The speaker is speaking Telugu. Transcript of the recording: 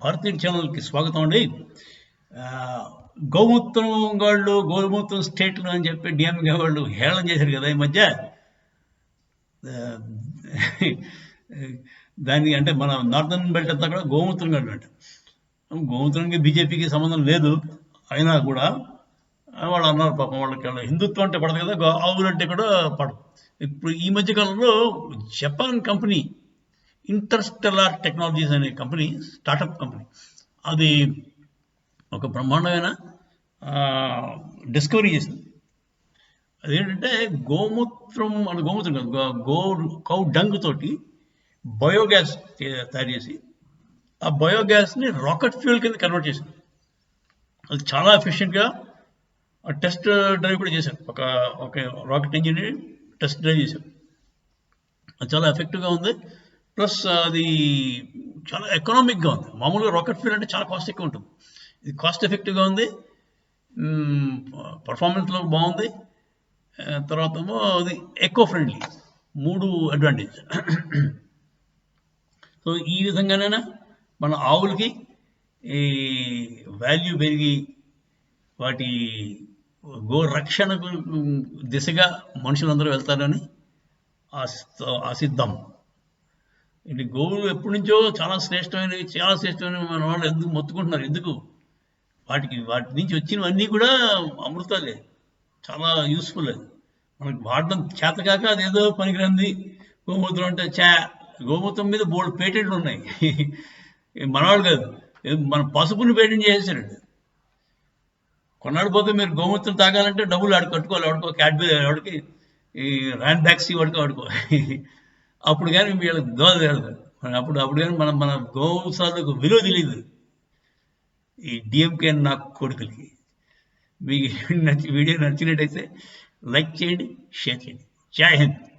భారతీయ ఛానల్కి స్వాగతం అండి. గోమూత్రం వాళ్ళు గోమూత్రం స్టేట్లు అని చెప్పి డిఎంకే వాళ్ళు హేళన చేశారు కదా ఈ మధ్య. ఆ, దానికి అంటే మన నార్థన్ బెల్ట్ అంతా కూడా గోమూత్రం గడ్డ అంట. గోమూత్రానికి బీజేపీకి సంబంధం లేదు, అయినా కూడా వాళ్ళు అన్నారు పాపం. వాళ్ళకి హిందుత్వం అంటే పడదు కదా, ఆవులు అంటే కూడా పడదు. ఇప్పుడు ఈ మధ్య కాలంలో జపాన్ కంపెనీ ఇంటర్స్టెల్లార్ టెక్నాలజీస్ అనే కంపెనీ, స్టార్టప్ కంపెనీ, అది ఒక బ్రహ్మాండమైన డిస్కవరీ చేసింది. అదేంటంటే గోమూత్రం అంటే గోమూత్రం కాదు, కౌ డంగ్ తోటి బయోగ్యాస్ తయారు చేసి ఆ బయోగ్యాస్ని రాకెట్ ఫ్యూయల్ కింద కన్వర్ట్ చేసింది. అది చాలా ఎఫిషియెంట్గా టెస్ట్ డ్రైవ్ కూడా చేశారు. ఒక రాకెట్ ఇంజిన్ టెస్ట్ డ్రైవ్ చేశారు. అది చాలా ఎఫెక్టివ్గా ఉంది. ప్లస్ అది చాలా ఎకనామిక్గా ఉంది. మామూలుగా రాకెట్ ఫ్యూయల్ అంటే చాలా కాస్ట్ ఎక్కువ ఉంటుంది. ఇది కాస్ట్ ఎఫెక్టివ్గా ఉంది, పర్ఫార్మెన్స్లో బాగుంది, తర్వాత ఏమో అది ఎకో ఫ్రెండ్లీ. 3 అడ్వాంటేజ్. సో ఈ విధంగానైనా మన ఆవులకి ఈ వాల్యూ పెరిగి వాటి గోరక్షణకు దిశగా మనుషులందరూ వెళ్తారని ఆశిద్దాం. ఇది గోవులు ఎప్పటి నుంచో చాలా శ్రేష్టమైనవి మన వాళ్ళు ఎందుకు మొత్తుకుంటున్నారు? ఎందుకు? వాటి నుంచి వచ్చినవన్నీ కూడా అమృతాలే, చాలా యూస్ఫుల్. అది మనకు వాడడం చేతకాక అదేదో పనికిరంది గోమూత్రం అంటే గోమూత్రం మీద బోల్డ్ పేటెంట్లు ఉన్నాయి. మనవాళ్ళు కాదు, మన పసుపుని పేటెంట్ చేసేసాడు. కొన్నాడు పోతే మీరు గోమూత్రం తాగాలంటే డబ్బులు కట్టుకోవాలి. వాడుకో క్యాడ్బరీ, వాడికి ఈ ర్యాన్ బ్యాక్సీ వాడుకో. అప్పుడు కానీ వీళ్ళకి దోల లేదు. అప్పుడు కానీ మన గోశాలకు విలువ తెలియదు ఈ డిఎంకే నా కొడుకులకి. మీకు వీడియో నచ్చినట్టయితే లైక్ చేయండి, షేర్ చేయండి. జై హింద్.